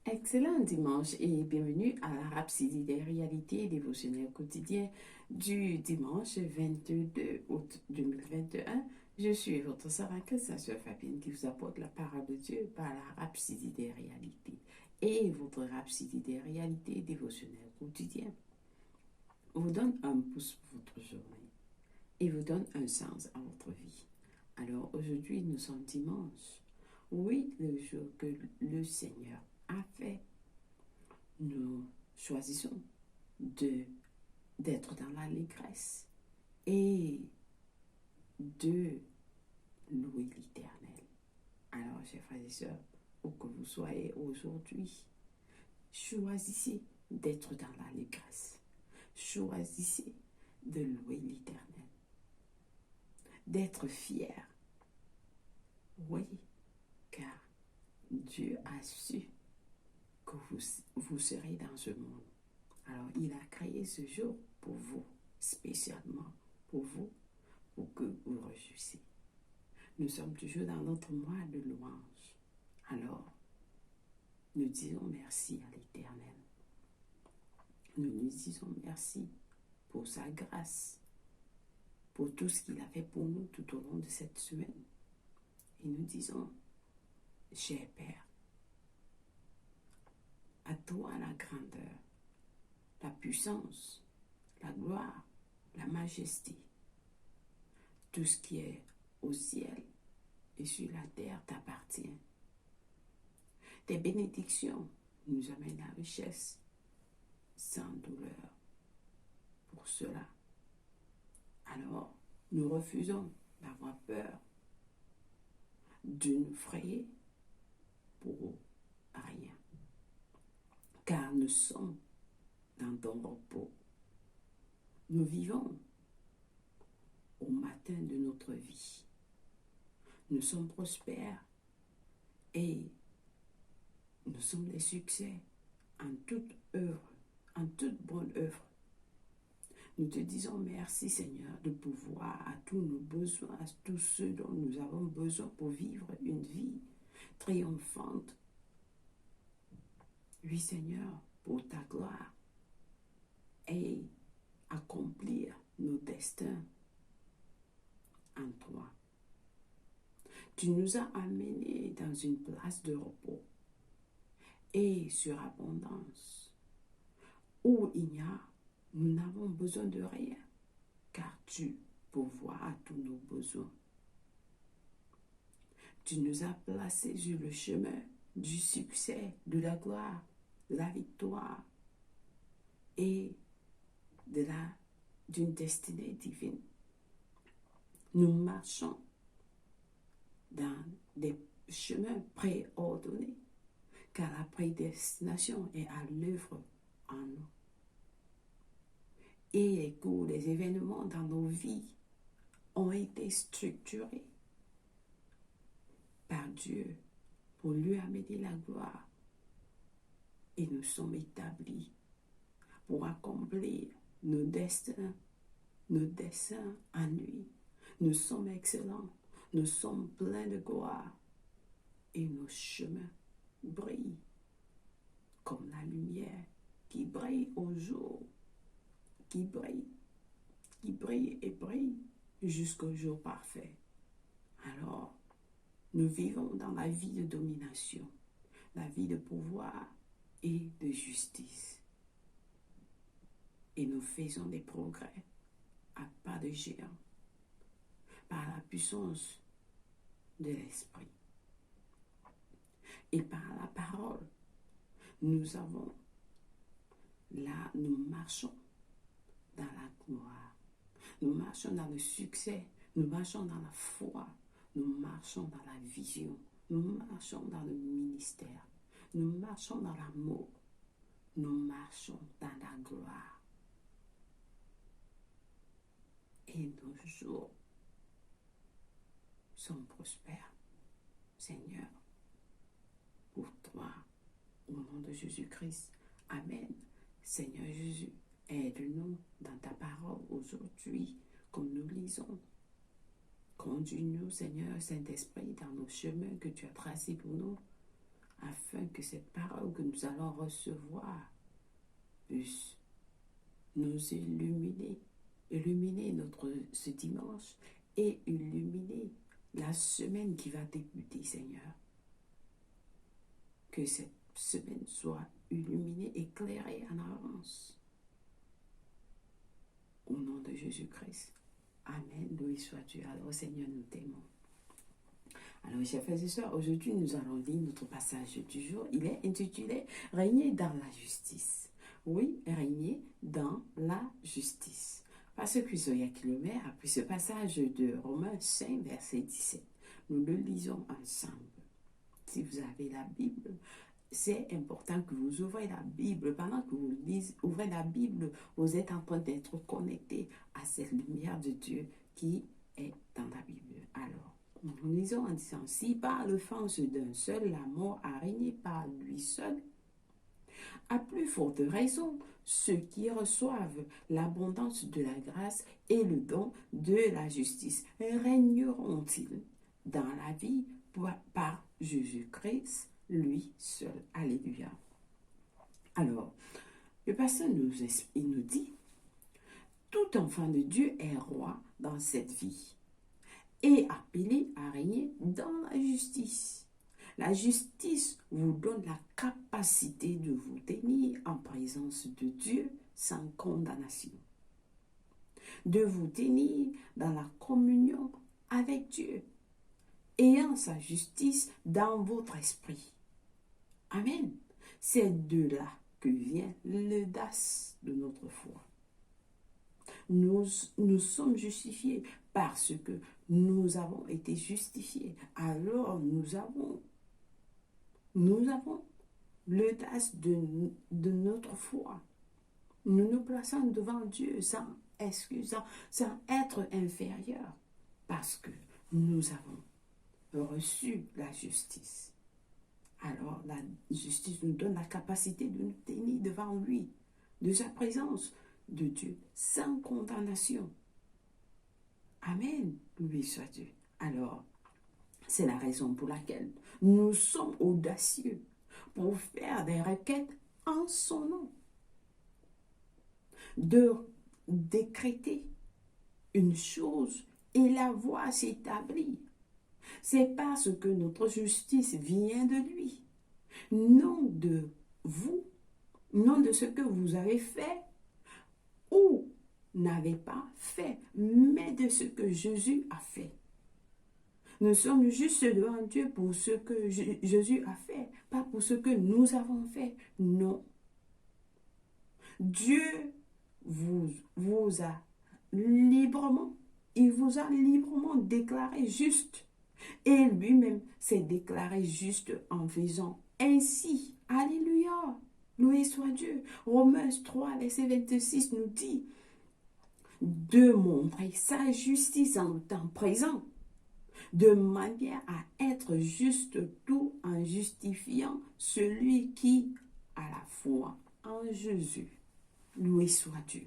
Excellent dimanche et bienvenue à la Rhapsodie des réalités dévotionnelles quotidiennes du dimanche 22 août 2021. Je suis votre sœur en Christ, la sœur Fabienne, qui vous apporte la parole de Dieu par la Rhapsodie des réalités et votre Rhapsodie des réalités dévotionnelles quotidiennes vous donne un pouce pour votre journée et vous donne un sens à votre vie. Alors aujourd'hui, nous sommes dimanche. Oui, le jour que le Seigneur a fait. Nous choisissons d'être dans l'allégresse et de louer l'Éternel. Alors, chers frères et sœurs, où que vous soyez aujourd'hui, choisissez d'être dans l'allégresse. Choisissez de louer l'Éternel, d'être fier. Oui, car Dieu a su que vous serez dans ce monde. Alors, il a créé ce jour pour vous, spécialement pour vous, pour que vous réussissiez. Nous sommes toujours dans notre mois de louange. Alors, nous disons merci à l'Éternel. Nous disons merci pour sa grâce, pour tout ce qu'il a fait pour nous tout au long de cette semaine. Et nous disons, cher Père, à toi la grandeur, la puissance, la gloire, la majesté. Tout ce qui est au ciel et sur la terre t'appartient. Tes bénédictions nous amènent la richesse sans douleur. Pour cela, alors nous refusons d'avoir peur, de nous frayer pour rien, car nous sommes dans ton repos. Nous vivons au matin de notre vie. Nous sommes prospères et nous sommes des succès en toute œuvre, en toute bonne œuvre. Nous te disons merci Seigneur de pouvoir à tous nos besoins, à tous ceux dont nous avons besoin pour vivre une vie triomphante. Oui Seigneur, pour ta gloire et accomplir nos destins en toi. Tu nous as amenés dans une place de repos et surabondance où nous n'avons besoin de rien, car tu pourvois à tous nos besoins. Tu nous as placés sur le chemin du succès, de la gloire, de la victoire et d'une destinée divine. Nous marchons dans des chemins préordonnés, car la prédestination est à l'œuvre en nous. Et que les événements dans nos vies ont été structurés par Dieu pour lui amener la gloire. Et nous sommes établis pour accomplir nos destins en lui. Nous sommes excellents, nous sommes pleins de gloire et nos chemins brillent comme la lumière qui brille au jour, qui brille et brille jusqu'au jour parfait. Alors, nous vivons dans la vie de domination, la vie de pouvoir et de justice. Et nous faisons des progrès à pas de géant par la puissance de l'esprit. Et par la parole, nous marchons dans la gloire. Nous marchons dans le succès. Nous marchons dans la foi. Nous marchons dans la vision. Nous marchons dans le ministère. Nous marchons dans l'amour. Nous marchons dans la gloire. Et nos jours sont prospères. Seigneur, pour toi, au nom de Jésus-Christ. Amen. Seigneur Jésus, aide-nous dans ta parole aujourd'hui, comme nous lisons. Conduis-nous, Seigneur Saint-Esprit, dans nos chemins que tu as tracés pour nous, afin que cette parole que nous allons recevoir puisse nous illuminer ce dimanche et illuminer la semaine qui va débuter, Seigneur. Que cette semaine soit illuminée, éclairée en avance. Au nom de Jésus-Christ. Amen. Loué soit Dieu. Alors, Seigneur, nous t'aimons. Alors, chers frères et sœurs, aujourd'hui, nous allons lire notre passage du jour. Il est intitulé « Régner dans la justice ». Oui, régner dans la justice. Parce que Zoya Kilomé a pris ce passage de Romains 5, verset 17. Nous le lisons ensemble. Si vous avez la Bible, c'est important que vous ouvrez la Bible. Pendant que vous ouvrez la Bible, vous êtes en train d'être connecté à cette lumière de Dieu qui est dans la Bible. Alors, nous lisons en disant, si par l'offense d'un seul, la mort a régné par lui seul, à plus forte raison, ceux qui reçoivent l'abondance de la grâce et le don de la justice régneront-ils dans la vie par Jésus-Christ, lui seul. Alléluia. Alors, le pasteur nous dit, tout enfant de Dieu est roi dans cette vie et appelé à régner dans la justice. La justice vous donne la capacité de vous tenir en présence de Dieu sans condamnation, de vous tenir dans la communion avec Dieu, ayant sa justice dans votre esprit. Amen. C'est de là que vient l'audace de notre foi. Nous sommes justifiés parce que nous avons été justifiés. Alors nous avons l'audace de notre foi. Nous nous plaçons devant Dieu sans excuse, sans être inférieurs, parce que nous avons reçu la justice. Alors la justice nous donne la capacité de nous tenir devant lui, de sa présence de Dieu, sans condamnation. Amen. Loué soit Dieu. Alors, c'est la raison pour laquelle nous sommes audacieux pour faire des requêtes en son nom. De décréter une chose et la voir s'établir. C'est parce que notre justice vient de lui, non de vous, non de ce que vous avez fait ou n'avez pas fait, mais de ce que Jésus a fait. Nous sommes juste devant Dieu pour ce que Jésus a fait, pas pour ce que nous avons fait. Non. Dieu vous a librement, il vous a librement déclaré juste. Et lui-même s'est déclaré juste en faisant ainsi. Alléluia. Loué soit Dieu. Romains 3, verset 26 nous dit de montrer sa justice en temps présent, de manière à être juste tout en justifiant celui qui a la foi en Jésus. Loué soit Dieu.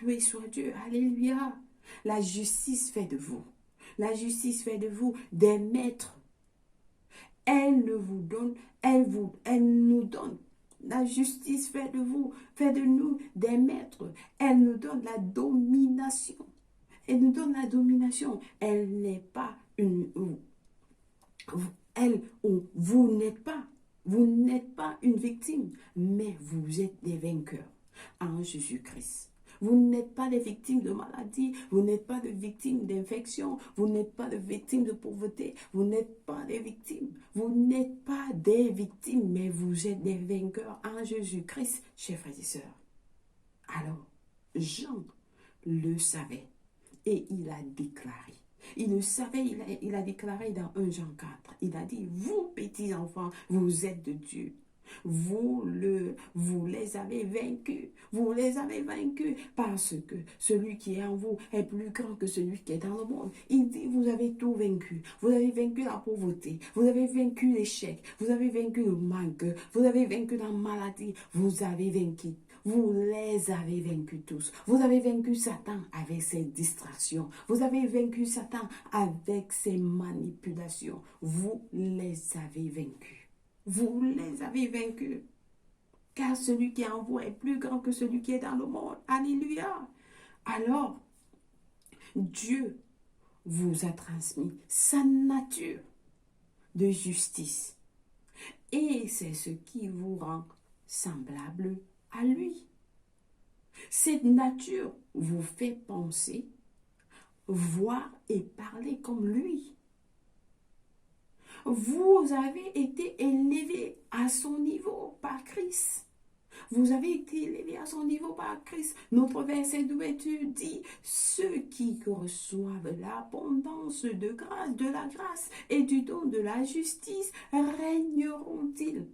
Loué soit Dieu. Alléluia. La justice fait de vous. La justice fait de vous des maîtres. Elle nous donne. La justice fait de vous, fait de nous des maîtres. Elle nous donne la domination. Elle nous donne la domination. Elle n'est pas vous n'êtes pas une victime, mais vous êtes des vainqueurs en Jésus-Christ. Vous n'êtes pas des victimes de maladie, vous n'êtes pas des victimes d'infection, vous n'êtes pas des victimes de pauvreté, vous n'êtes pas des victimes. Vous n'êtes pas des victimes, mais vous êtes des vainqueurs en Jésus-Christ, chers frères et sœurs. Alors, Jean le savait et il a déclaré. Il le savait, il a déclaré dans 1 Jean 4. Il a dit, vous petits enfants, vous êtes de Dieu. Vous les avez vaincus. Vous les avez vaincus parce que celui qui est en vous est plus grand que celui qui est dans le monde. Il dit, vous avez tout vaincu. Vous avez vaincu la pauvreté. Vous avez vaincu l'échec. Vous avez vaincu le manque. Vous avez vaincu la maladie. Vous avez vaincu. Vous les avez vaincus tous. Vous avez vaincu Satan avec ses distractions. Vous avez vaincu Satan avec ses manipulations. Vous les avez vaincus. Vous les avez vaincus. Car celui qui est en vous est plus grand que celui qui est dans le monde. Alléluia. Alors, Dieu vous a transmis sa nature de justice. Et c'est ce qui vous rend semblable à lui. Cette nature vous fait penser, voir et parler comme lui. Vous avez été élevé à son niveau par Christ. Vous avez été élevé à son niveau par Christ. Notre verset d'ouverture dit, ceux qui reçoivent l'abondance de la grâce et du don de la justice régneront-ils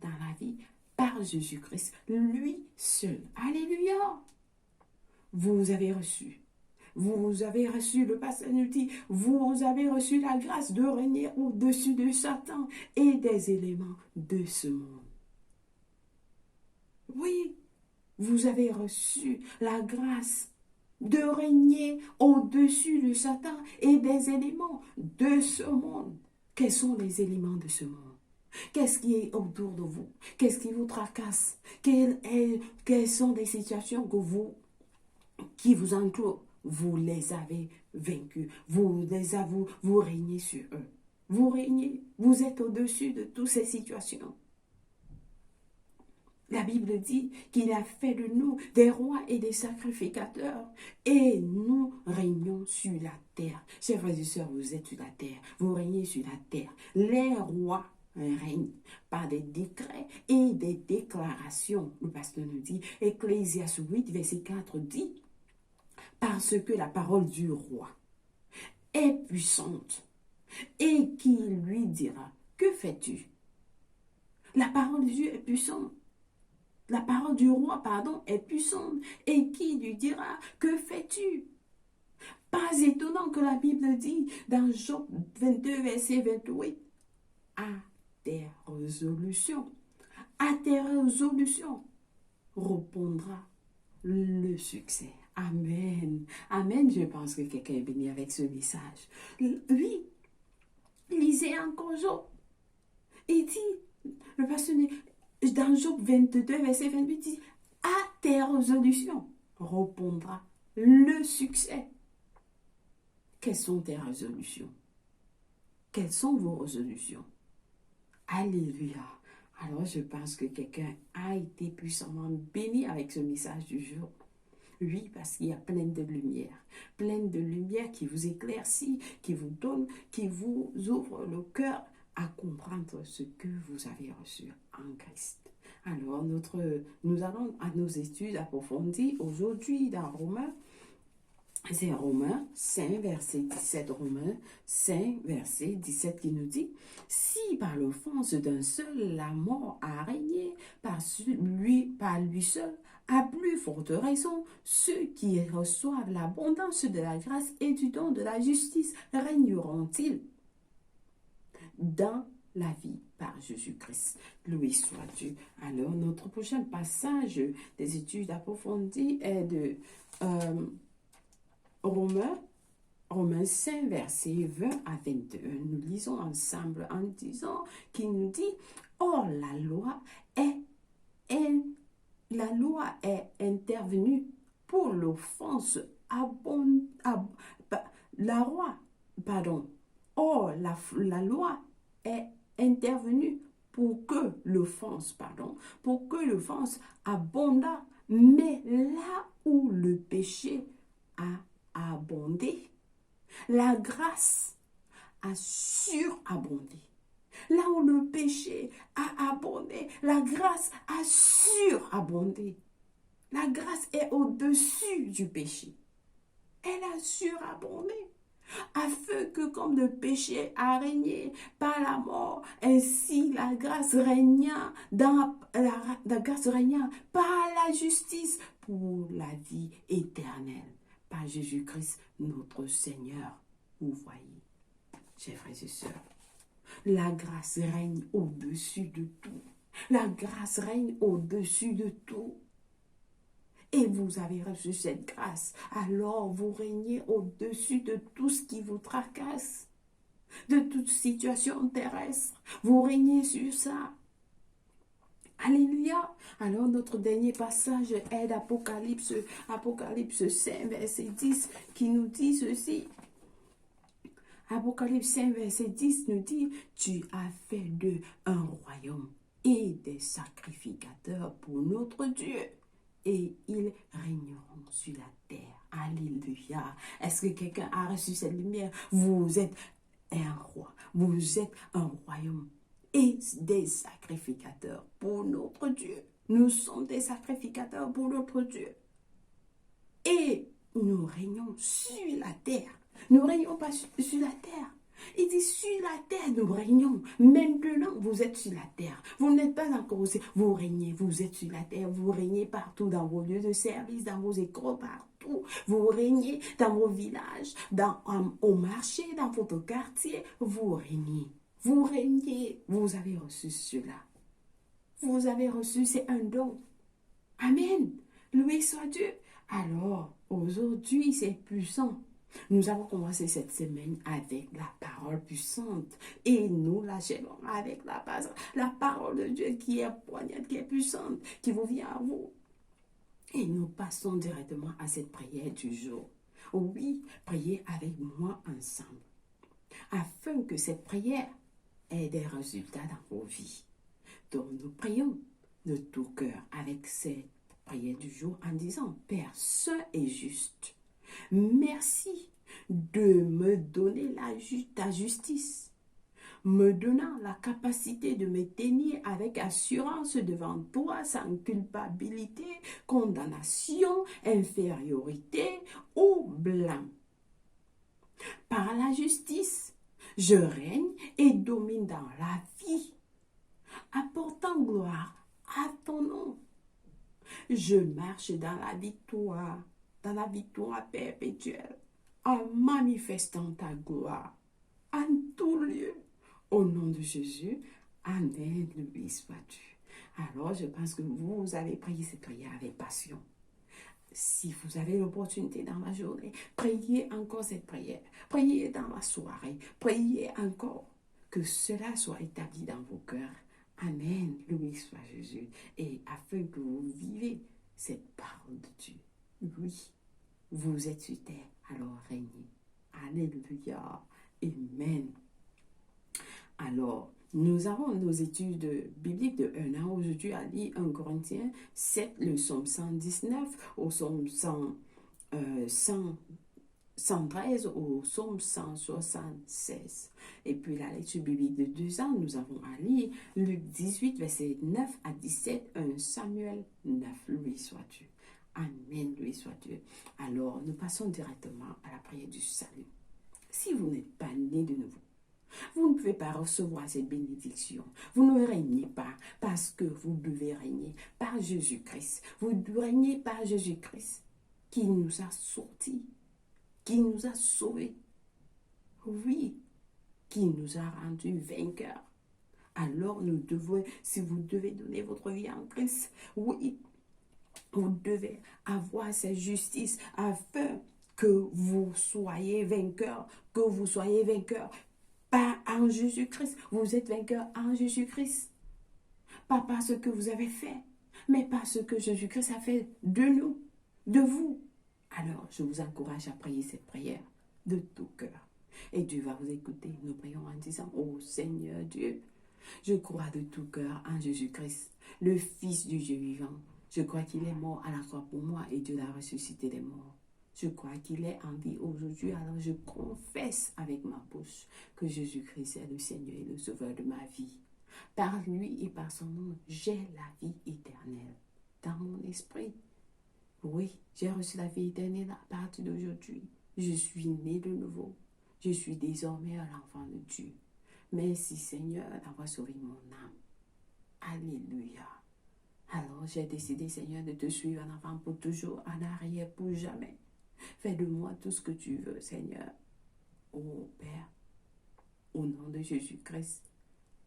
dans la vie par Jésus-Christ, lui seul. Alléluia. Vous avez reçu. Vous avez reçu, le pasteur nous dit, vous avez reçu la grâce de régner au-dessus de Satan et des éléments de ce monde. Oui, vous avez reçu la grâce de régner au-dessus de Satan et des éléments de ce monde. Quels sont les éléments de ce monde? Qu'est-ce qui est autour de vous? Qu'est-ce qui vous tracasse? Quelles sont les situations qui vous entourent? Vous les avez vaincus. Vous régnez sur eux. Vous régnez. Vous êtes au-dessus de toutes ces situations. La Bible dit qu'il a fait de nous des rois et des sacrificateurs. Et nous régnons sur la terre. Chers frères et sœurs, vous êtes sur la terre. Vous régnez sur la terre. Les rois règnent par des décrets et des déclarations. Le pasteur nous dit, Ecclésiaste 8, verset 4 dit, parce que la parole du roi est puissante et qui lui dira, que fais-tu? La parole de Dieu est puissante. La parole du roi, est puissante. Et qui lui dira, que fais-tu? Pas étonnant que la Bible dit dans Job 22, verset 28, à tes résolutions répondra le succès. Amen. Amen. Je pense que quelqu'un est béni avec ce message. Oui, lisez encore Job. Il dit, le pasteur dans Job 22, verset 28, dit, à tes résolutions répondra le succès. Quelles sont tes résolutions? Quelles sont vos résolutions? Alléluia. Alors je pense que quelqu'un a été puissamment béni avec ce message du jour. Oui, parce qu'il y a plein de lumière qui vous éclaircit, qui vous donne, qui vous ouvre le cœur à comprendre ce que vous avez reçu en Christ. Alors, nous allons à nos études approfondies aujourd'hui dans Romains. C'est Romains 5, verset 17, Romains 5, verset 17 qui nous dit, « Si par l'offense d'un seul la mort a régné par lui seul, à plus forte raison, ceux qui reçoivent l'abondance de la grâce et du don de la justice régneront-ils dans la vie par Jésus-Christ. Loué soit Dieu. » Alors, notre prochain passage des études approfondies est de Romains 5, versets 20 à 21. Nous lisons ensemble en disant qu'il nous dit, « Or, la loi est intervenue pour l'offense la loi est intervenue pour que l'offense abonda, mais là où le péché a abondé, la grâce a surabondé. Là où le péché a abondé, la grâce a surabondé. La grâce est au-dessus du péché. Elle a surabondé. Afin que comme le péché a régné par la mort, ainsi la grâce régna par la justice pour la vie éternelle. Par Jésus-Christ, notre Seigneur. Vous voyez, chers frères et sœurs, la grâce règne au-dessus de tout. La grâce règne au-dessus de tout. Et vous avez reçu cette grâce. Alors vous régnez au-dessus de tout ce qui vous tracasse. de toute situation terrestre. Vous régnez sur ça. Alléluia. Alors notre dernier passage est d'Apocalypse, Apocalypse 5, verset 10, qui nous dit ceci. Apocalypse 5, verset 10 nous dit, tu as fait d'eux un royaume et des sacrificateurs pour notre Dieu. Et ils régneront sur la terre. Alléluia. Est-ce que quelqu'un a reçu cette lumière? Vous êtes un roi. Vous êtes un royaume et des sacrificateurs pour notre Dieu. Nous sommes des sacrificateurs pour notre Dieu. Et nous régnons sur la terre. Nous ne régnons pas sur la terre. Il dit sur la terre nous régnons. Maintenant vous êtes sur la terre. Vous n'êtes pas encore aussi. Vous régnez, vous êtes sur la terre. Vous régnez partout dans vos lieux de service, dans vos écoles, partout. Vous régnez dans vos villages, au marché, dans votre quartier. Vous régnez. Vous régnez. Vous avez reçu cela. Vous avez reçu, c'est un don. Amen. Loué soit Dieu. Alors, aujourd'hui, c'est puissant. Nous avons commencé cette semaine avec la parole puissante et nous l'achèvons avec la parole de Dieu qui est poignante, qui est puissante, qui vous vient à vous. Et nous passons directement à cette prière du jour. Oui, priez avec moi ensemble afin que cette prière ait des résultats dans vos vies. Donc nous prions de tout cœur avec cette prière du jour en disant, Père saint et juste, merci de me donner ta justice, me donnant la capacité de me tenir avec assurance devant toi sans culpabilité, condamnation, infériorité ou blâme. Par la justice, je règne et domine dans la vie, apportant gloire à ton nom. Je marche dans la victoire perpétuelle, en manifestant ta gloire en tout lieu. Au nom de Jésus, Amen, loué sois-tu. Alors, je pense que vous avez prié cette prière avec passion. Si vous avez l'opportunité dans la journée, priez encore cette prière. Priez dans la soirée. Priez encore. Que cela soit établi dans vos cœurs. Amen, loué soit Jésus. Et afin que vous vivez cette parole de Dieu. Oui, vous êtes sur terre, alors régnez. Alléluia. Amen. Alors, nous avons nos études bibliques de 1 an. Aujourd'hui, à lire 1 Corinthiens 7, le psaume 119, au psaume 113, au psaume 176. Et puis la lecture biblique de 2 ans, nous avons à lire Luc 18, verset 9 à 17, 1 Samuel 9. Loué soit Dieu. Amen, loué soit Dieu. Alors, nous passons directement à la prière du salut. Si vous n'êtes pas né de nouveau, vous ne pouvez pas recevoir cette bénédiction. Vous ne régnez pas parce que vous devez régner par Jésus-Christ. Vous régnez par Jésus-Christ qui nous a sortis, qui nous a sauvés. Oui, qui nous a rendus vainqueurs. Alors nous devons, si vous devez donner votre vie en Christ, oui, vous devez avoir cette justice afin que vous soyez vainqueurs, pas en Jésus-Christ. Vous êtes vainqueur en Jésus-Christ. Pas parce que vous avez fait, mais parce que Jésus-Christ a fait de nous, de vous. Alors, je vous encourage à prier cette prière de tout cœur. Et Dieu va vous écouter. Nous prions en disant, ô Seigneur Dieu, je crois de tout cœur en Jésus-Christ, le Fils du Dieu vivant. Je crois qu'il est mort à la croix pour moi et Dieu l'a ressuscité des morts. Je crois qu'il est en vie aujourd'hui, alors je confesse avec ma bouche que Jésus-Christ est le Seigneur et le Sauveur de ma vie. Par lui et par son nom, j'ai la vie éternelle dans mon esprit. Oui, j'ai reçu la vie éternelle à partir d'aujourd'hui. Je suis né de nouveau. Je suis désormais un enfant de Dieu. Merci Seigneur d'avoir sauvé mon âme. Alléluia. Alors j'ai décidé Seigneur de te suivre en avant pour toujours, en arrière pour jamais. Fais de moi tout ce que tu veux, Seigneur. Ô Père, au nom de Jésus-Christ.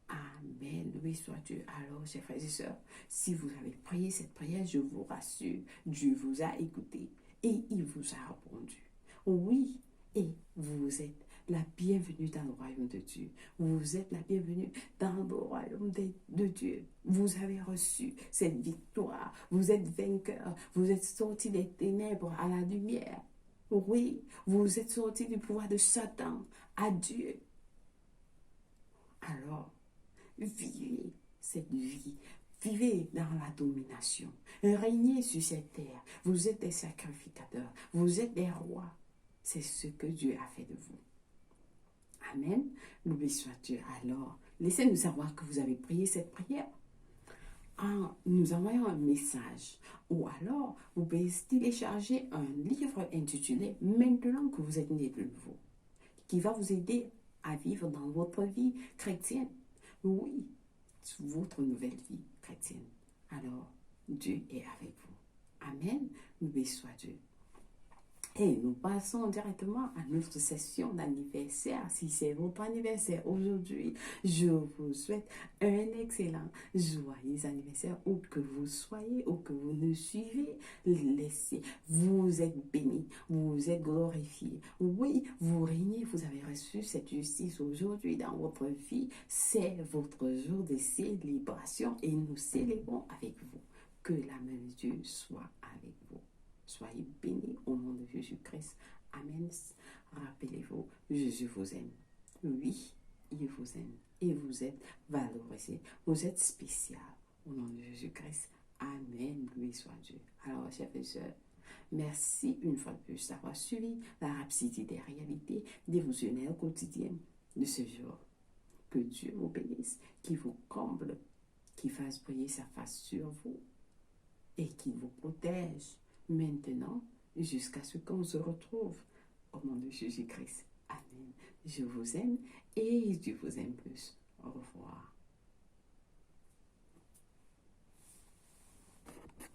Amen. Loué soit Dieu. Alors, chers frères et sœurs, si vous avez prié cette prière, je vous rassure, Dieu vous a écouté et il vous a répondu. Oui, et vous êtes la bienvenue dans le royaume de Dieu. Vous êtes la bienvenue dans le royaume de Dieu. Vous avez reçu cette victoire. Vous êtes vainqueur. Vous êtes sortis des ténèbres à la lumière. Oui, vous êtes sortis du pouvoir de Satan à Dieu. Alors, vivez cette vie. Vivez dans la domination. Régnez sur cette terre. Vous êtes des sacrificateurs. Vous êtes des rois. C'est ce que Dieu a fait de vous. Amen. Loué soit Dieu. Alors, laissez-nous savoir que vous avez prié cette prière en nous envoyant un message. Ou alors, vous pouvez télécharger un livre intitulé « Maintenant que vous êtes né de nouveau » qui va vous aider à vivre dans votre vie chrétienne. Oui, votre nouvelle vie chrétienne. Alors, Dieu est avec vous. Amen. Loué soit Dieu. Et nous passons directement à notre session d'anniversaire. Si c'est votre anniversaire aujourd'hui, je vous souhaite un excellent, joyeux anniversaire où que vous soyez, où que vous nous suivez. Laissez, vous êtes bénis, vous êtes glorifiés. Oui, vous régnez, vous avez reçu cette justice aujourd'hui dans votre vie. C'est votre jour de célébration et nous célébrons avec vous. Que la main de Dieu soit avec vous. Soyez bénis au nom de Jésus-Christ. Amen. Rappelez-vous, Jésus vous aime. Oui, il vous aime. Et vous êtes valorisé. Vous êtes spécial au nom de Jésus-Christ. Amen. Loué soit Dieu. Alors, chers et sœurs, merci une fois de plus d'avoir suivi la rapidité des réalités dévotionnelles quotidiennes de ce jour. Que Dieu vous bénisse, qu'il vous comble, qu'il fasse briller sa face sur vous et qu'il vous protège maintenant jusqu'à ce qu'on se retrouve au nom de Jésus-Christ. Amen. Je vous aime et Dieu vous aime plus. Au revoir.